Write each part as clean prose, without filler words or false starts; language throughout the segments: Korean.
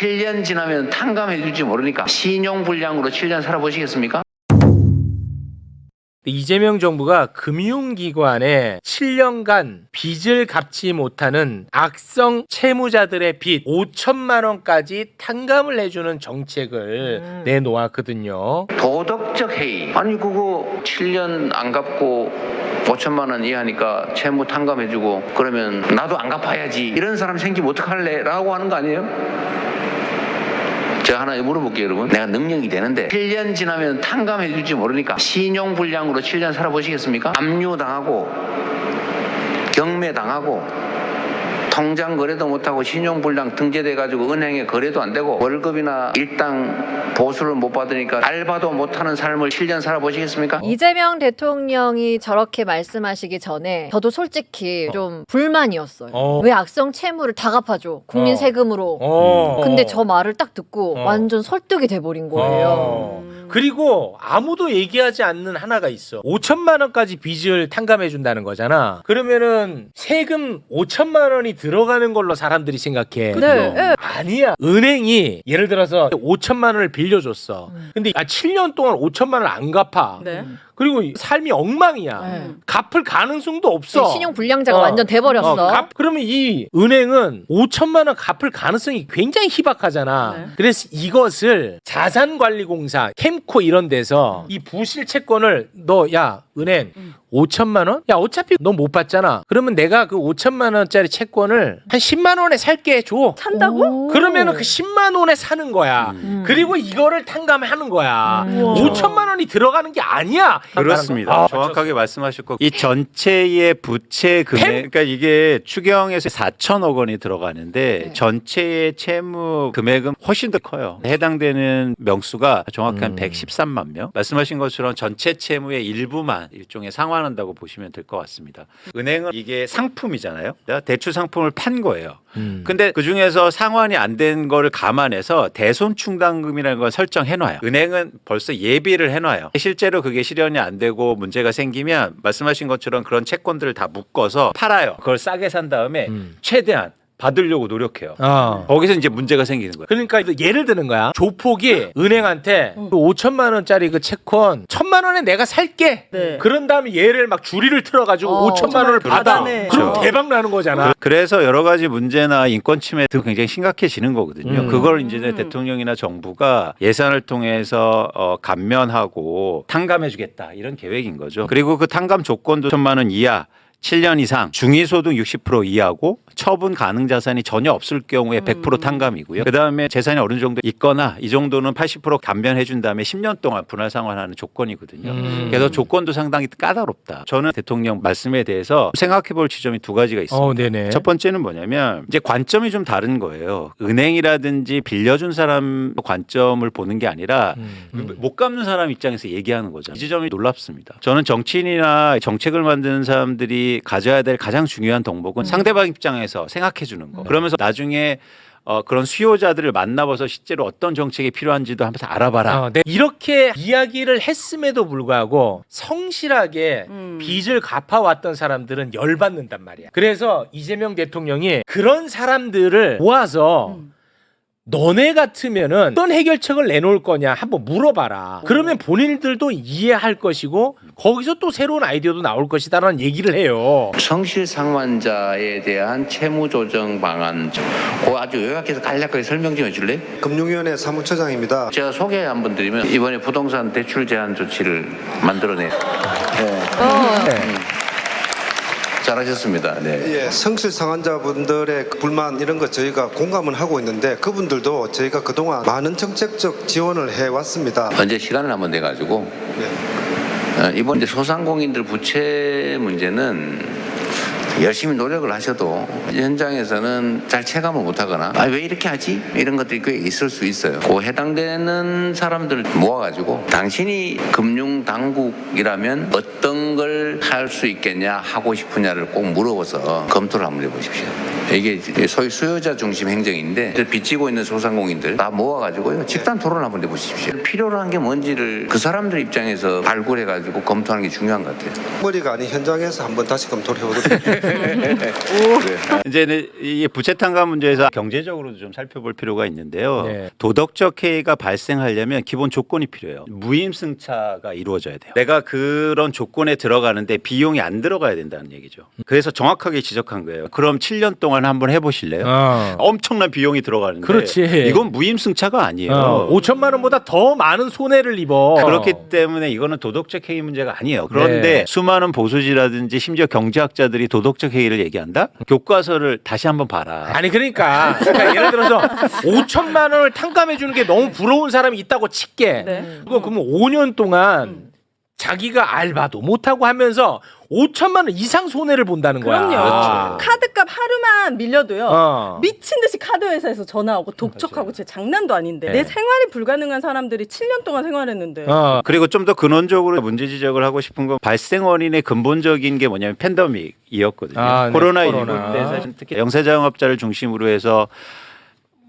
7년 지나면 탕감해 줄지 모르니까 신용불량으로 7년 살아보시겠습니까? 이재명 정부가 금융기관에 7년간 빚을 갚지 못하는 악성 채무자들의 빚 5천만 원까지 탕감을 해주는 정책을 내놓았거든요. 도덕적 해이. 아니 그거 7년 안 갚고 5천만 원 이하니까 채무 탕감해주고 그러면 나도 안 갚아야지 이런 사람 생기면 어떡할래? 라고 하는 거 아니에요? 제가 하나 물어볼게요, 여러분. 내가 능력이 되는데 7년 지나면 탕감해 줄지 모르니까 신용불량으로 7년 살아보시겠습니까? 압류당하고 경매당하고 통장 거래도 못하고 신용불량 등재돼가지고 은행에 거래도 안 되고 월급이나 일당 보수를 못 받으니까 알바도 못하는 삶을 7년 살아보시겠습니까? 이재명 대통령이 저렇게 말씀하시기 전에 저도 솔직히 좀 불만이었어요. 왜 악성 채무를 다 갚아줘? 국민 세금으로. 근데 저 말을 딱 듣고 완전 설득이 돼버린 거예요. 그리고 아무도 얘기하지 않는 하나가 있어. 5천만 원까지 빚을 탕감해 준다는 거잖아. 그러면은 세금 5천만 원이 들어가는 걸로 사람들이 생각해. 네. 아니야. 은행이 예를 들어서 5천만 원을 빌려줬어. 근데 7년 동안 5천만 원을 안 갚아. 네. 그리고 삶이 엉망이야. 갚을 가능성도 없어. 신용 불량자가 완전 돼버렸어. 그러면 이 은행은 5천만 원 갚을 가능성이 굉장히 희박하잖아. 네. 그래서 이것을 자산관리공사, 캠코 이런 데서 이 부실 채권을 야 은행 5천만 원? 야 어차피 너 못 받잖아. 그러면 내가 그 5천만 원짜리 채권을 한 10만 원에 살게 줘. 산다고? 그러면은 그 10만 원에 사는 거야. 그리고 이거를 탕감하는 거야. 5천만 원이 들어가는 게 아니야. 그렇습니다. 정확하게 말씀하셨고 이 전체의 부채 금액 그러니까 이게 추경에서 4천억 원이 들어가는데 전체의 채무 금액은 훨씬 더 커요. 해당되는 명수가 정확히 한 113만 명. 말씀하신 것처럼 전체 채무의 일부만 일종의 상환한다고 보시면 될 것 같습니다. 은행은 이게 상품이잖아요. 대출 상품을 판 거예요. 근데 그중에서 상환이 안 된 거를 감안해서 대손충당금이라는 걸 설정해놔요. 은행은 벌써 예비를 해놔요. 실제로 그게 실현이 안 되고 문제가 생기면 말씀하신 것처럼 그런 채권들을 다 묶어서 팔아요. 그걸 싸게 산 다음에 최대한 받으려고 노력해요. 거기서 이제 문제가 생기는 거예요. 그러니까 예를 드는 거야. 조폭이 은행한테 그 5천만 원짜리 그 채권 1,000만 원에 내가 살게. 네. 그런 다음에 얘를 막 주리를 틀어가지고 5천만 원을 받아. 그럼 그렇죠. 대박 나는 거잖아. 그래서 여러 가지 문제나 인권 침해 등 굉장히 심각해지는 거거든요. 그걸 이제 대통령이나 정부가 예산을 통해서 감면하고 탕감해주겠다 이런 계획인 거죠. 그리고 그 탕감 조건도 1,000만 원 이하 7년 이상 중위소득 60% 이하고 처분 가능 자산이 전혀 없을 경우에 100% 탕감이고요. 그다음에 재산이 어느 정도 있거나 이 정도는 80% 감면해 준 다음에 10년 동안 분할 상환하는 조건이거든요. 그래서 조건도 상당히 까다롭다. 저는 대통령 말씀에 대해서 생각해 볼 지점이 두 가지가 있습니다. 네네. 첫 번째는 뭐냐면 이제 관점이 좀 다른 거예요. 은행이라든지 빌려준 사람 관점을 보는 게 아니라 못 갚는 사람 입장에서 얘기하는 거죠. 이 지점이 놀랍습니다. 저는 정치인이나 정책을 만드는 사람들이 가져야 될 가장 중요한 덕목은 상대방 입장에서 생각해 주는 거. 그러면서 나중에 그런 수요자들을 만나봐서 실제로 어떤 정책이 필요한지도 한번 알아봐라. 이렇게 이야기를 했음에도 불구하고 성실하게 빚을 갚아왔던 사람들은 열받는단 말이야. 그래서 이재명 대통령이 그런 사람들을 모아서 너네 같으면은 어떤 해결책을 내놓을 거냐 한번 물어봐라. 그러면 본인들도 이해할 것이고 거기서 또 새로운 아이디어도 나올 것이다라는 얘기를 해요. 성실상환자에 대한 채무조정 방안 그거 아주 요약해서 간략하게 설명 좀 해줄래? 금융위원회 사무처장입니다. 제가 소개 한번 드리면 이번에 부동산 대출 제한 조치를 만들어내. 잘하셨습니다. 네. 예, 성실상환자분들의 불만 이런 거 저희가 공감은 하고 있는데 그분들도 저희가 그동안 많은 정책적 지원을 해왔습니다. 언제 시간을 한번 내가지고 이번 이제 소상공인들 부채 문제는 열심히 노력을 하셔도 현장에서는 잘 체감을 못하거나 왜 이렇게 하지? 이런 것들이 꽤 있을 수 있어요. 그 해당되는 사람들을 모아가지고 당신이 금융당국이라면 어떤 걸 할 수 있겠냐 하고 싶으냐를 꼭 물어봐서 검토를 한번 해보십시오. 이게 소위 수요자 중심 행정인데 빚지고 있는 소상공인들 다 모아가지고요 집단 토론 한번 해보십시오. 필요로 한 게 뭔지를 그 사람들 입장에서 발굴해가지고 검토하는 게 중요한 것 같아요. 머리가 아닌 현장에서 한번 다시 검토를 해보도록 이제는 이 부채 탕감 문제에서 경제적으로도 좀 살펴볼 필요가 있는데요. 네. 도덕적 해이가 발생하려면 기본 조건이 필요해요. 무임승차가 이루어져야 돼요. 내가 그런 조건에 들어가는데 비용이 안 들어가야 된다는 얘기죠. 그래서 정확하게 지적한 거예요. 그럼 7년 동안 한번 해보실래요? 엄청난 비용이 들어가는데 그렇지. 이건 무임승차가 아니에요. 5천만 원보다 더 많은 손해를 입어. 그렇기 때문에 이거는 도덕적 해이 문제가 아니에요. 그런데 네. 수많은 보수지라든지 심지어 경제학자들이 도덕적 해이를 얘기한다? 교과서를 다시 한번 봐라. 아니 그러니까 예를 들어서 5천만 원을 탕감해 주는 게 너무 부러운 사람이 있다고 칠게. 네. 그거 그러면 5년 동안 자기가 알바도 못하고 하면서 5천만 원 이상 손해를 본다는 거야. 그럼요. 아. 카드값 하루만 밀려도요. 미친 듯이 카드 회사에서 전화 오고 독촉하고 제 장난도 아닌데 내 생활이 불가능한 사람들이 7년 동안 생활했는데. 그리고 좀 더 근원적으로 문제 지적을 하고 싶은 건 발생 원인의 근본적인 게 뭐냐면 팬데믹이었거든요. 네, 코로나19 코로나. 때 사실 특히 영세자영업자를 중심으로 해서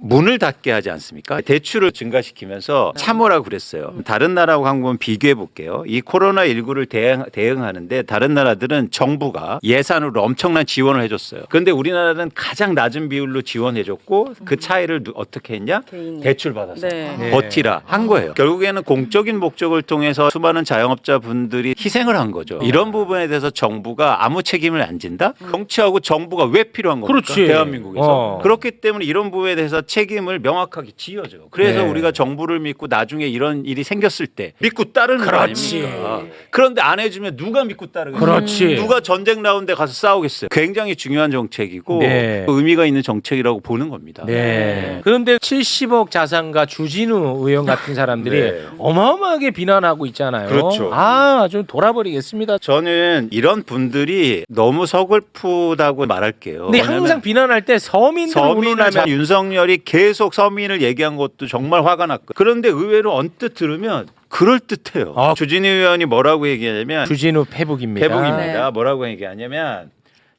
문을 닫게 하지 않습니까? 대출을 증가시키면서 참으라고 그랬어요. 다른 나라하고 한번 비교해 볼게요. 이 코로나19를 대응하는데 다른 나라들은 정부가 예산으로 엄청난 지원을 해줬어요. 그런데 우리나라는 가장 낮은 비율로 지원해줬고 그 차이를 어떻게 했냐? 개인이. 대출 받아서 네. 버티라 한 거예요. 결국에는 공적인 목적을 통해서 수많은 자영업자 분들이 희생을 한 거죠. 이런 부분에 대해서 정부가 아무 책임을 안 진다? 정치하고 정부가 왜 필요한 겁니까? 그렇지. 대한민국에서. 그렇기 때문에 이런 부분에 대해서 책임을 명확하게 지어줘요. 그래서 네. 우리가 정부를 믿고 나중에 이런 일이 생겼을 때 믿고 따르는 그렇지. 거 아닙니까? 그런데 안 해주면 누가 믿고 따르겠어요? 그렇지. 누가 전쟁 나온데 가서 싸우겠어요? 굉장히 중요한 정책이고 네. 의미가 있는 정책이라고 보는 겁니다. 네. 그런데 70억 자산가 주진우 의원 같은 사람들이 네. 어마어마하게 비난하고 있잖아요. 그렇죠. 아, 좀 돌아버리겠습니다. 저는 이런 분들이 너무 서글프다고 말할게요. 근데 항상 비난할 때 서민들 서민을 운운하면 윤석열이 계속 서민을 얘기한 것도 정말 화가 났고 그런데 의외로 언뜻 들으면 그럴듯해요. 아. 주진우 의원이 뭐라고 얘기하냐면 주진우 페북입니다. 대북입니다. 네. 뭐라고 얘기하냐면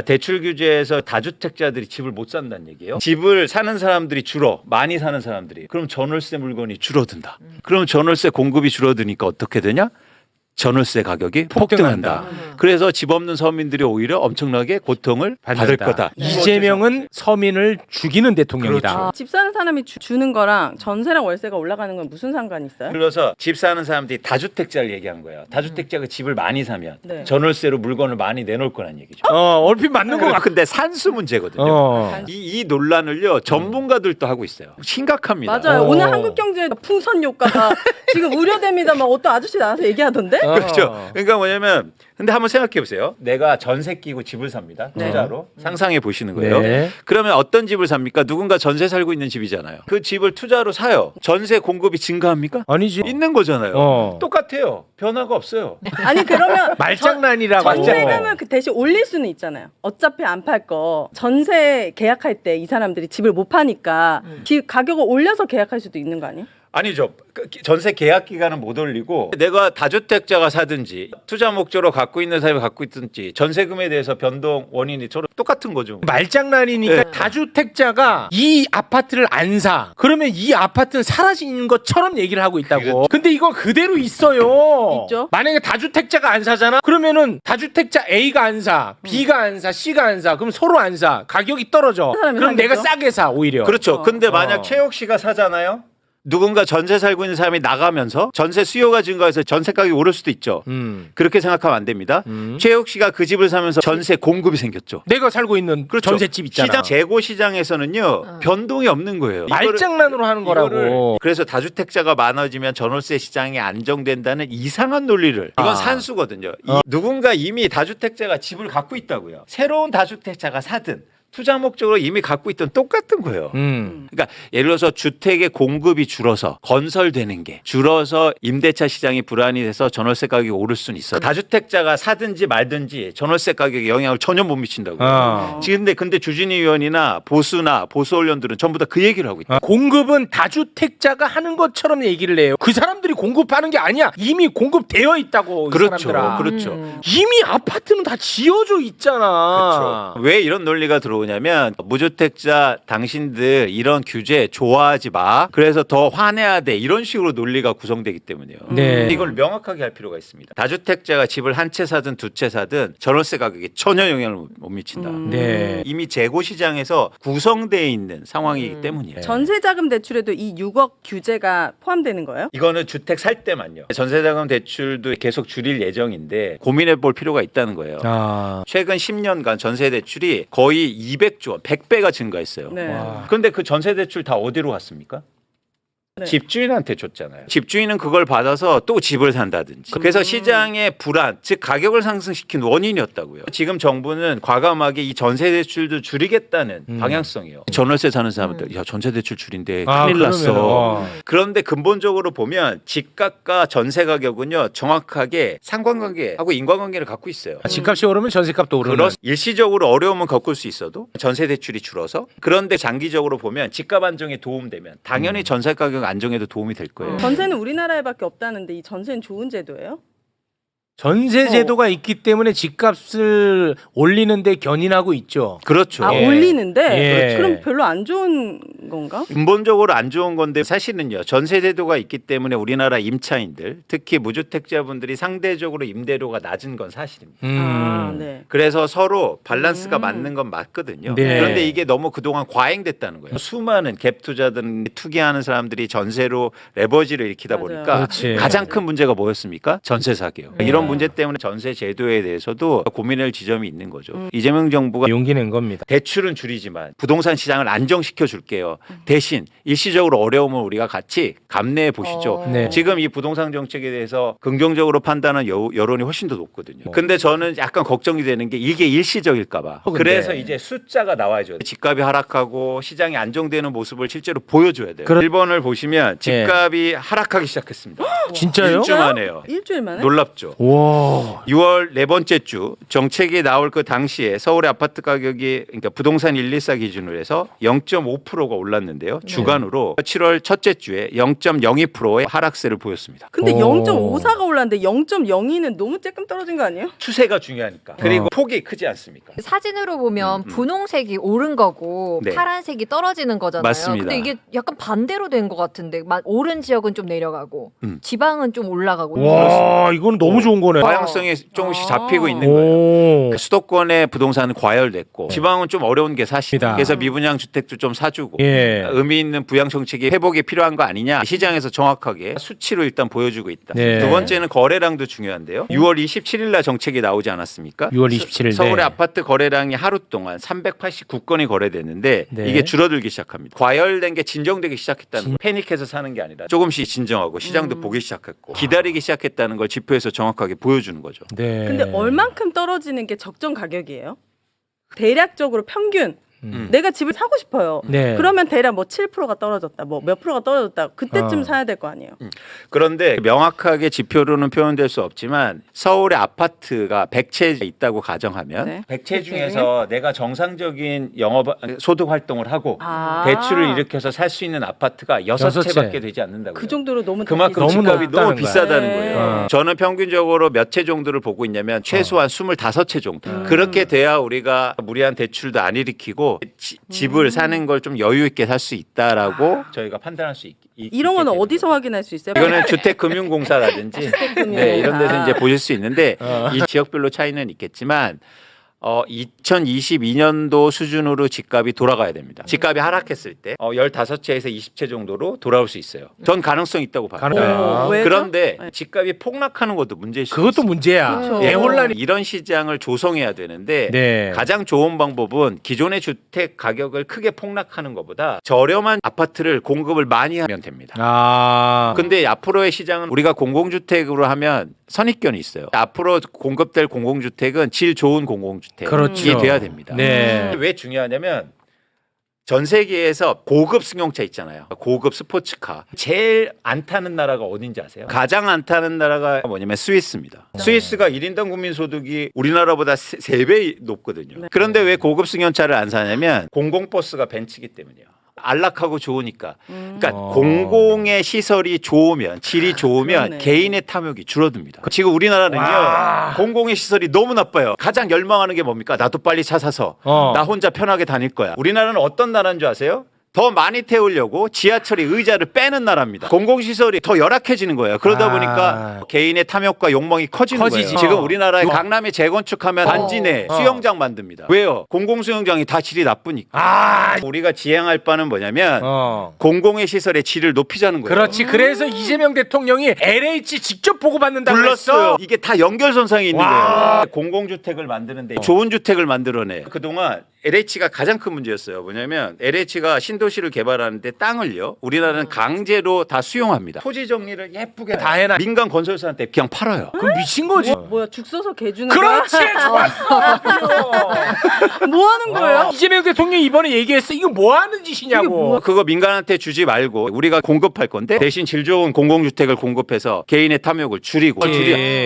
대출 규제에서 다주택자들이 집을 못 산다는 얘기예요. 집을 사는 사람들이 줄어. 많이 사는 사람들이. 그럼 전월세 물건이 줄어든다. 그럼 전월세 공급이 줄어드니까 어떻게 되냐? 전월세 가격이 폭등한다. 그래서 집 없는 서민들이 오히려 엄청나게 고통을 받을 거다. 이재명은 서민을 죽이는 대통령이다. 그렇죠. 집 사는 사람이 주는 거랑 전세랑 월세가 올라가는 건 무슨 상관이 있어요? 그래서 집 사는 사람들이 다주택자를 얘기한 거예요. 다주택자가 집을 많이 사면 네. 전월세로 물건을 많이 내놓을 거란 얘기죠. 얼핏 맞는 거 같아. 근데 산수 문제거든요. 이 논란을요 전문가들도 하고 있어요. 심각합니다. 맞아요. 오늘 한국경제 풍선 효과가 지금 우려됩니다. 막 어떤 아저씨 나와서 얘기하던데. 그렇죠. 그러니까 뭐냐면 근데 한번 생각해 보세요. 내가 전세 끼고 집을 삽니다. 네. 투자로. 상상해 보시는 거예요. 네. 그러면 어떤 집을 삽니까? 누군가 전세 살고 있는 집이잖아요. 그 집을 투자로 사요. 전세 공급이 증가합니까? 아니지. 있는 거잖아요. 어. 똑같아요. 변화가 없어요. 아니 그러면 말장난이라고. 전세금은 그 대신 올릴 수는 있잖아요. 어차피 안 팔 거 전세 계약할 때 이 사람들이 집을 못 파니까 집 가격을 올려서 계약할 수도 있는 거 아니에요? 아니죠. 전세 계약 기간은 못 올리고 내가 다주택자가 사든지 투자 목적으로 갖고 있는 사람이 갖고 있든지 전세금에 대해서 변동 원인이 서로 똑같은 거죠. 말장난이니까 네. 다주택자가 이 아파트를 안 사. 그러면 이 아파트는 사라진 것처럼 얘기를 하고 있다고. 그렇죠. 근데 이거 그대로 있어요. 있죠. 만약에 다주택자가 안 사잖아. 그러면은 다주택자 A가 안 사, B가 안 사, C가 안 사. 그럼 서로 안 사. 가격이 떨어져. 사람이 그럼 내가 사겠죠? 싸게 사 오히려. 그렇죠. 근데 만약 어. 최욱 씨가 사잖아요. 누군가 전세 살고 있는 사람이 나가면서 전세 수요가 증가해서 전세 가격이 오를 수도 있죠. 그렇게 생각하면 안 됩니다. 최욱 씨가 그 집을 사면서 전세 공급이 생겼죠. 내가 살고 있는 그렇죠. 전셋집 있잖아. 시장 재고 시장에서는요 변동이 없는 거예요. 말장난으로 하는 거라고. 그래서 다주택자가 많아지면 전월세 시장이 안정된다는 이상한 논리를 이건 산수거든요. 누군가 이미 다주택자가 집을 갖고 있다고요. 새로운 다주택자가 사든 투자 목적으로 이미 갖고 있던 똑같은 거예요. 그러니까 예를 들어서 주택의 공급이 줄어서 건설되는 게 줄어서 임대차 시장이 불안이 돼서 전월세 가격이 오를 수는 있어. 다주택자가 사든지 말든지 전월세 가격에 영향을 전혀 못 미친다고요. 근데 주진희 의원이나 보수나 보수 언론들은 전부 다 그 얘기를 하고 있다. 공급은 다주택자가 하는 것처럼 얘기를 해요. 그 사람들이 사람들이 공급하는 게 아니야. 이미 공급되어 있다고. 이 그렇죠. 사람들아. 그렇죠. 이미 아파트는 다 지어져 있잖아. 그렇죠. 왜 이런 논리가 들어오냐면 무주택자 당신들 이런 규제 좋아하지 마. 그래서 더 화내야 돼. 이런 식으로 논리가 구성되기 때문이에요. 네. 이걸 명확하게 할 필요가 있습니다. 다주택자가 집을 한 채 사든 두 채 사든 전월세 가격에 전혀 영향을 못 미친다. 네. 이미 재고 시장에서 구성되어 있는 상황이기 때문이에요. 전세자금 대출에도 이 6억 규제가 포함되는 거예요? 이거는 주택 살 때만요. 전세자금 대출도 계속 줄일 예정인데 고민해 볼 필요가 있다는 거예요. 아. 최근 10년간 전세 대출이 거의 200조 원, 100배가 증가했어요. 네. 와. 그런데 그 전세 대출 다 어디로 갔습니까? 네. 집주인한테 줬잖아요. 집주인은 그걸 받아서 또 집을 산다든지. 그래서 시장의 불안, 즉 가격을 상승시킨 원인이었다고요. 지금 정부는 과감하게 이 전세 대출도 줄이겠다는 방향성이에요. 전월세 사는 사람들, 야 전세 대출 줄인데 큰일 났어. 그런데 근본적으로 보면 집값과 전세 가격은요 정확하게 상관관계하고 인과관계를 갖고 있어요. 집값이 오르면 전세값도 오르는. 일시적으로 어려움은 겪을 수 있어도 전세 대출이 줄어서 그런데 장기적으로 보면 집값 안정에 도움되면 당연히 전세 가격 안정에도 도움이 될 거예요. 전세는 우리나라에밖에 없다는데 이 전세는 좋은 제도예요? 전세 제도가 있기 때문에 집값을 올리는데 견인하고 있죠. 그렇죠. 아 예. 올리는데 예. 그럼 별로 안 좋은 건가? 근본적으로 안 좋은 건데 사실은요 전세 제도가 있기 때문에 우리나라 임차인들 특히 무주택자분들이 상대적으로 임대료가 낮은 건 사실입니다. 아, 네. 그래서 서로 밸런스가 맞는 건 맞거든요. 네. 그런데 이게 너무 그동안 과잉됐다는 거예요. 수많은 갭 투자든 투기하는 사람들이 전세로 레버지를 일으키다 맞아요. 보니까 그렇지. 가장 큰 문제가 뭐였습니까? 전세 사기요. 이런 문제 때문에 전세 제도에 대해서도 고민할 지점이 있는 거죠. 이재명 정부가 용기 낸 겁니다. 대출은 줄이지만 부동산 시장을 안정시켜 줄게요. 대신 일시적으로 어려움을 우리가 같이 감내해 보시죠. 네. 지금 이 부동산 정책에 대해서 긍정적으로 판단하는 여론이 훨씬 더 높거든요. 근데 저는 약간 걱정이 되는 게 이게 일시적일까 봐. 근데. 그래서 이제 숫자가 나와야죠. 집값이 하락하고 시장이 안정되는 모습을 실제로 보여줘야 돼요. 일본을 보시면 집값이 하락하기 시작했습니다. 진짜요? 1주 만에요. 일주일 만에? 놀랍죠. 와. 6월 네 번째 주 정책이 나올 그 당시에 서울의 아파트 가격이 그러니까 부동산 114 기준으로 해서 0.5%가 올랐는데요. 주간으로 7월 첫째 주에 0.02%의 하락세를 보였습니다. 근데 오. 0.54가 올랐는데 0.02는 너무 조금 떨어진 거 아니에요? 추세가 중요하니까. 그리고 폭이 크지 않습니까? 사진으로 보면 분홍색이 오른 거고 네. 파란색이 떨어지는 거잖아요. 맞습니다. 근데 이게 약간 반대로 된 것 같은데 오른 지역은 좀 내려가고 지방은 좀 올라가고. 와, 이건 너무 좋은 거네. 과형성이 조금씩 잡히고 있는 거예요. 오. 수도권의 부동산은 과열됐고 지방은 좀 어려운 게 사실이다. 그래서 미분양 주택도 좀 사주고 예. 의미 있는 부양 정책이 회복이 필요한 거 아니냐 시장에서 정확하게 수치로 일단 보여주고 있다. 네. 두 번째는 거래량도 중요한데요. 6월 27일 날 정책이 나오지 않았습니까? 6월 27일. 서울의 네. 아파트 거래량이 하루 동안 389건이 거래됐는데 네. 이게 줄어들기 시작합니다. 과열된 게 진정되기 시작했다는 거예요. 패닉해서 사는 게 아니라 조금씩 진정하고 시장도 보기 시작했고 기다리기 시작했다는 걸 지표에서 정확하게 보여주는 거죠. 네. 근데 얼만큼 떨어지는 게 적정 가격이에요? 대략적으로 평균 내가 집을 사고 싶어요. 네. 그러면 대략 뭐 7%가 떨어졌다, 뭐 몇 프로가 떨어졌다. 그때쯤 사야 될 거 아니에요. 그런데 명확하게 지표로는 표현될 수 없지만 서울의 아파트가 100채 있다고 가정하면 네. 100채 중에서 내가 정상적인 영업 소득 활동을 하고 아. 대출을 일으켜서 살 수 있는 아파트가 6채밖에 채. 되지 않는다고요. 그 정도로 너무 그만큼 너무 집값이 낮다는 너무 거야. 비싸다는 네. 거예요. 저는 평균적으로 몇 채 정도를 보고 있냐면 최소한 25채 정도. 그렇게 돼야 우리가 무리한 대출도 안 일으키고 집을 사는 걸 좀 여유 있게 살 수 있다라고 저희가 판단할 수 이런 거는 어디서 확인할 수 있어요? 이거는 주택금융공사라든지 네, 이런 데서 이제 보실 수 있는데 이 지역별로 차이는 있겠지만 2022년도 수준으로 집값이 돌아가야 됩니다. 집값이 하락했을 때 15채에서 20채 정도로 돌아올 수 있어요. 전 가능성이 있다고 봐요. 가능해요. 왜죠? 그런데 네. 집값이 폭락하는 것도 문제일 수 그것도 있어요. 문제야. 그렇죠. 대혼란이. 이런 시장을 조성해야 되는데 네. 가장 좋은 방법은 기존의 주택 가격을 크게 폭락하는 것보다 저렴한 아파트를 공급을 많이 하면 됩니다. 아. 근데 앞으로의 시장은 우리가 공공주택으로 하면 선입견이 있어요. 앞으로 공급될 공공주택은 질 좋은 공공주택이 그렇죠. 돼야 됩니다. 네. 왜 중요하냐면 전 세계에서 고급 승용차 있잖아요. 고급 스포츠카. 제일 안 타는 나라가 어딘지 아세요? 가장 안 타는 나라가 뭐냐면 스위스입니다. 스위스가 1인당 국민 소득이 우리나라보다 3배 높거든요. 그런데 왜 고급 승용차를 안 사냐면 공공버스가 벤츠기 때문이에요. 안락하고 좋으니까. 그러니까 공공의 시설이 좋으면 질이 좋으면 그러네. 개인의 탐욕이 줄어듭니다. 지금 우리나라는요 공공의 시설이 너무 나빠요. 가장 열망하는 게 뭡니까? 나도 빨리 차 사서 나 혼자 편하게 다닐 거야. 우리나라는 어떤 나라인 줄 아세요? 더 많이 태우려고 지하철이 의자를 빼는 나라입니다. 공공시설이 더 열악해지는 거예요. 그러다 보니까 개인의 탐욕과 욕망이 커지는 커지지. 거예요. 지금 우리나라에 강남에 재건축하면 단지 내 수영장 만듭니다. 왜요? 공공수영장이 다 질이 나쁘니까. 우리가 지향할 바는 뭐냐면 공공의 시설의 질을 높이자는 거예요. 그렇지. 그래서 이재명 대통령이 LH 직접 보고받는다고 불렀어요. 했어. 이게 다 연결선상에 있는 와. 거예요. 공공주택을 만드는데 좋은 주택을 만들어내. 그동안 LH가 가장 큰 문제였어요. 뭐냐면 LH가 신도시를 개발하는데 땅을요. 우리나라는 강제로 다 수용합니다. 토지 정리를 예쁘게 다 해놔. 민간 건설사한테 그냥 팔아요. 그럼 미친 거지. 뭐야 죽 써서 개 주는 그렇지. 거야? 좋았어. 뭐 하는 거예요? 이재명 대통령이 이번에 얘기했어. 이거 뭐 하는 짓이냐고. 그거 민간한테 주지 말고 우리가 공급할 건데 대신 질 좋은 공공주택을 공급해서 개인의 탐욕을 줄이고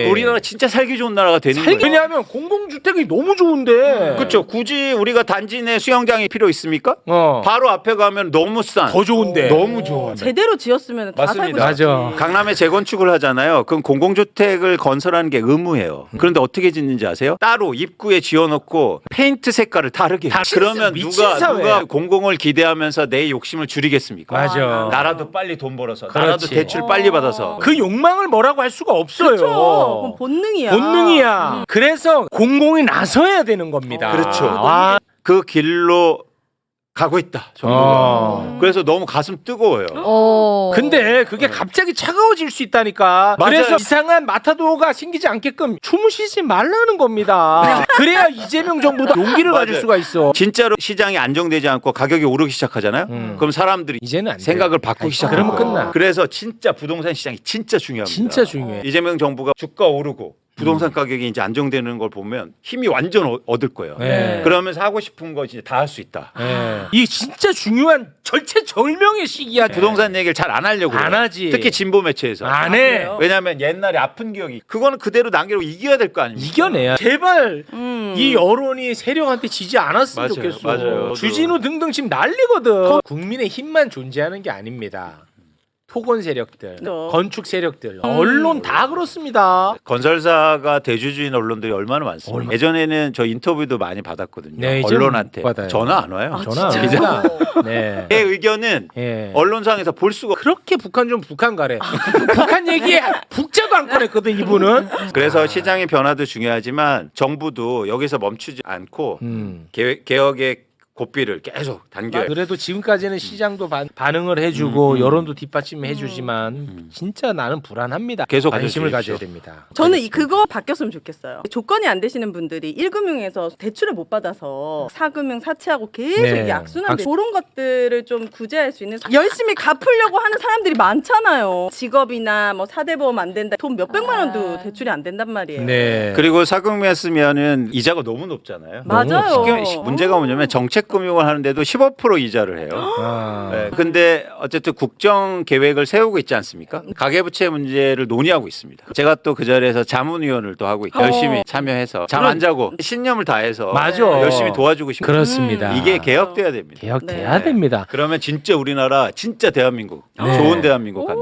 우리나라 진짜 살기 좋은 나라가 되는 거예요. 왜냐하면 공공주택이 너무 좋은데. 그렇죠. 굳이 우리가 단지 내 수영장이 필요 있습니까? 어. 바로 앞에 가면 너무 싼. 더 좋은데. 너무 좋아. 제대로 지었으면 다 살고 맞습니다. 싶지. 맞아. 강남에 재건축을 하잖아요. 그럼 공공주택을 건설하는 게 의무예요. 그런데 어떻게 짓는지 아세요? 따로 입구에 지어놓고 페인트 색깔을 다르게. 그러면 미친 누가 사회. 공공을 기대하면서 내 욕심을 줄이겠습니까? 맞아. 나라도 빨리 돈 벌어서, 그렇지. 나라도 대출 빨리 받아서. 그 욕망을 뭐라고 할 수가 없어요. 그렇죠. 그건 본능이야. 본능이야. 그래서 공공이 나서야 되는 겁니다. 그렇죠. 와. 그 길로 가고 있다. 정부가. 그래서 너무 가슴 뜨거워요. 근데 그게 갑자기 차가워질 수 있다니까. 맞아요. 그래서 이상한 마타도가 생기지 않게끔 주무시지 말라는 겁니다. 그래야 이재명 정부도 용기를 가질 맞아요. 수가 있어. 진짜로 시장이 안정되지 않고 가격이 오르기 시작하잖아요. 그럼 사람들이 이제는 안 돼. 생각을 바꾸기 시작해요. 그러면 끝나. 그래서 진짜 부동산 시장이 진짜 중요합니다. 진짜 중요해. 이재명 정부가 주가 오르고 부동산 가격이 이제 안정되는 걸 보면 힘이 완전 얻을 거예요. 네. 그러면서 하고 싶은 거 이제 다 할 수 있다. 이게 진짜 중요한 절체절명의 시기야. 부동산 얘기를 잘 안 하려고 안 해요. 하지. 특히 진보 매체에서. 안 해. 왜냐하면 옛날에 아픈 기억이 그거는 그대로 남기고 이겨야 될 거 아닙니까? 이겨내야. 제발 이 여론이 세력한테 지지 않았으면 맞아요. 좋겠어. 맞아요. 주진우 등등 지금 난리거든. 국민의 힘만 존재하는 게 아닙니다. 토건 세력들, 건축 세력들, 언론 다 그렇습니다. 건설사가 대주주인 언론들이 얼마나 많습니까? 예전에는 저 인터뷰도 많이 받았거든요. 네, 이제는 언론한테 받아요. 전화 안 와요. 전화 안 진짜요? 옵니다. 네. 제 의견은 예. 언론상에서 볼 수가 없어요. 그렇게 북한 좀 북한 가래. 북한 얘기에 북자도 안 꺼냈거든 이분은. 그래서 시장의 변화도 중요하지만 정부도 여기서 멈추지 않고 개혁의 고삐를 계속 당겨야 돼요. 그래도 지금까지는 시장도 반응을 해주고 여론도 뒷받침해주지만 진짜 나는 불안합니다. 계속 관심을 가져주십시오. 가져야 됩니다. 저는 그거 바뀌었으면 좋겠어요. 조건이 안 되시는 분들이 1금융에서 대출을 못 받아서 4금융 사채하고 계속 네. 이게 악순환돼. 그런 것들을 좀 구제할 수 있는 열심히 갚으려고 하는 사람들이 많잖아요. 직업이나 뭐 사대보험 안 된다. 돈 몇백만 원도 대출이 안 된단 말이에요. 네. 그리고 사금융에 쓰면은 이자가 너무 높잖아요. 맞아요. 문제가 뭐냐면 정책금융을 하는데도 15% 이자를 해요. 아. 네, 근데 어쨌든 국정 계획을 세우고 있지 않습니까? 가계부채 문제를 논의하고 있습니다. 제가 또 그 자리에서 자문위원을 또 하고 있고 열심히 참여해서 잠 안 자고 신념을 다해서 맞아. 열심히 도와주고 싶습니다. 그렇습니다. 이게 개혁돼야 됩니다. 개혁돼야 됩니다. 그러면 진짜 우리나라 진짜 대한민국 좋은 대한민국 간다.